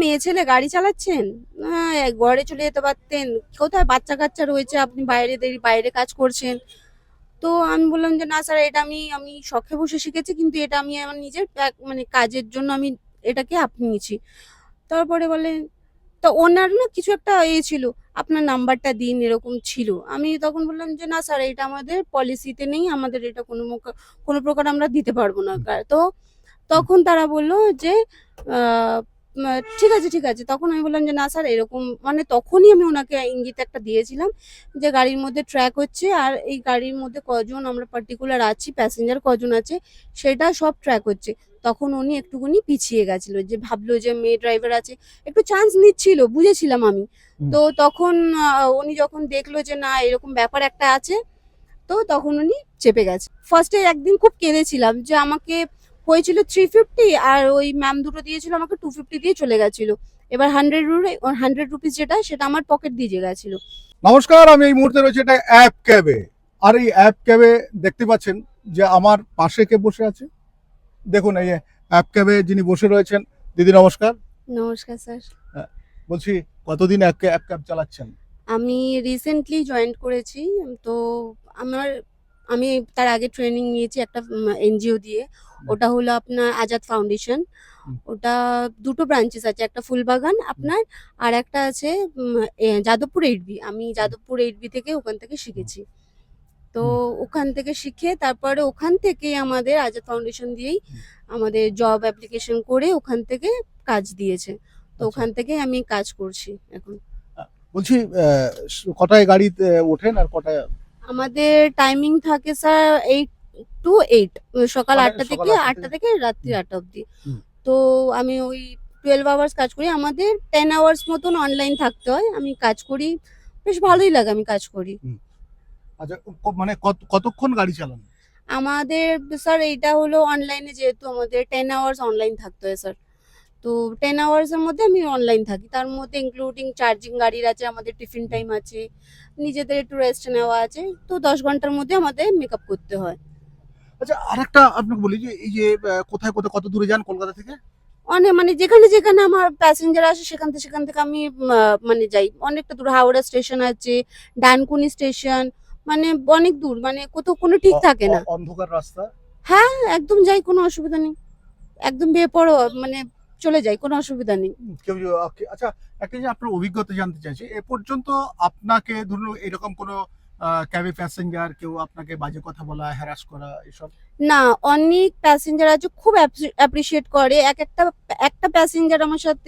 মেয়ে ছেলে গাড়ি চালাচ্ছেন, ঘরে চলে যেতে পারতেন, কোথায় বাচ্চা কাচ্চা রয়েছে, আপনি বাইরে কাজ করছেন। তো আমি বললাম যে না স্যার, এটা আমি আমি শখে বসে শিখেছি, কিন্তু এটা আমি আমার নিজের মানে কাজের জন্য আমি এটাকে নিয়েছি। তারপরে বলে, তা ওনার না কিছু একটা ছিল, আপনার নাম্বারটা দিন, এরকম ছিল। আমি তখন বললাম যে না স্যার, এটা আমাদের পলিসিতে নেই, আমাদের এটা কোনো প্রকার আমরা দিতে পারবো না। তো তখন তারা বলল যে আহ, ঠিক আছে ঠিক আছে। তখন আমি বললাম যে না স্যার, এরকম মানে তখনই আমি ওনাকে ইঙ্গিত একটা দিয়েছিলাম যে গাড়ির মধ্যে ট্র্যাক হচ্ছে, আর এই গাড়ির মধ্যে কজন আমরা পার্টিকুলার আছি, প্যাসেঞ্জার কজন আছে, সেটা সব ট্র্যাক হচ্ছে। তখন উনি একটুখানি পিছিয়ে গেছিল, যে ভাবলো যে মেয়ে ড্রাইভার আছে, একটু চান্স নিচ্ছিল, বুঝেছিলাম আমি। তো তখন উনি যখন দেখলো যে না, এরকম ব্যাপার একটা আছে, তো তখন উনি চেপে গেছে। ফার্স্টে একদিন খুব কেঁদেছিলাম যে আমাকে হয়েছিল 350, আর ওই ম্যাম দুটো দিয়েছিল আমাকে 250 দিয়ে চলে গেছিল। এবার 100 রুপিস যেটা, সেটা আমার পকেট দিয়ে গেছিল। নমস্কার, আমি এই মুহূর্তে রয়েছে এটা অ্যাপ ক্যাবে। আর এই অ্যাপ ক্যাবে দেখতে পাচ্ছেন যে আমার পাশে কে বসে আছে। দেখুন, এই অ্যাপ ক্যাবে যিনি বসে রয়েছেন, দিদি নমস্কার। নমস্কার স্যার। বলছি, কতদিন অ্যাপ ক্যাব চালাচ্ছেন? আমি রিসেন্টলি জয়েন করেছি। তো আমার আমি তার আগে ট্রেনিং নিয়েছি একটা এনজিও দিয়ে। ওটা হলো আপনার আজাদ ফাউন্ডেশন। ওটা দুটো ব্রাঞ্চেস আছে, একটা ফুলবাগান আপনার, আর একটা আছে যাদবপুর 8B। আমি যাদবপুর 8B থেকে ওখান থেকে শিখেছি। তো ওখান থেকে শিখে তারপরে ওখান থেকে আমাদের আজাদ ফাউন্ডেশন দিয়েই আমাদের জব অ্যাপ্লিকেশন করে ওখান থেকে কাজ দিয়েছে। তো ওখান থেকে আমি কাজ করছি এখন। বলছি, কটায় গাড়িতে ওঠেন আর কটায়? আমাদের টাইমিং থাকে স্যার 8 to 8, সকাল মানে 8টা সকাল থেকে 8টা 8টা থেকে রাত্রি 8টা অবধি। হুম। তো আমি ওই 12 আওয়ার্স কাজ করি। আমাদের 10 আওয়ার্স মতন অনলাইন থাকতে হয়। আমি কাজ করি, বেশ ভালোই লাগে, আমি কাজ করি। আচ্ছা, মানে কতক্ষণ গাড়ি চালান? আমাদের স্যার এইটা হলো অনলাইনে, যেহেতু আমাদের 10 আওয়ার্স অনলাইন থাকতে হয় স্যার। তো 10 আওয়ার্স এর মধ্যে আমি অনলাইন থাকি। তার মধ্যে ইনক্লুডিং চার্জিং গাড়ির আছে, আমাদের টিফিন টাইম আছে, নিজেদের একটু রেস্ট নেওয়া আছে। তো 10 ঘন্টার মধ্যে আমাদের মেকআপ করতে হয়। আচ্ছা, আরেকটা আপনাকে বলি যে এই যে কোথায় কোথায় কত দূরে যান কলকাতা থেকে? অনেক, মানে যেখানে যেখানে আমার প্যাসেঞ্জার আসে সেখান থেকে আমি মানে যাই অনেকটা দূর। হাওড়া স্টেশন আছে, ডানকুনি স্টেশন, মানে অনেক দূর, মানে কোথাও কোনো ঠিক থাকে না। অন্ধকার রাস্তা। হ্যাঁ, একদম যাই, কোনো অসুবিধা নেই। একদম বেপরোয়া, মানে চলে যাই, কোনো অসুবিধা নেই। কেউ আচ্ছা, একটা যে আপনার অভিজ্ঞতা জানতে চাইছি, এ পর্যন্ত আপনাকে ধরুন এরকম কোনো ক্যাবে প্যাসেঞ্জার কেউ আপনাকে বাজে কথা বলা, হ্যারাস করা এসব? না, অনেক প্যাসেঞ্জার আছে খুব অ্যাপ্রিসিয়েট করে। একটা প্যাসেঞ্জার আমার সাথে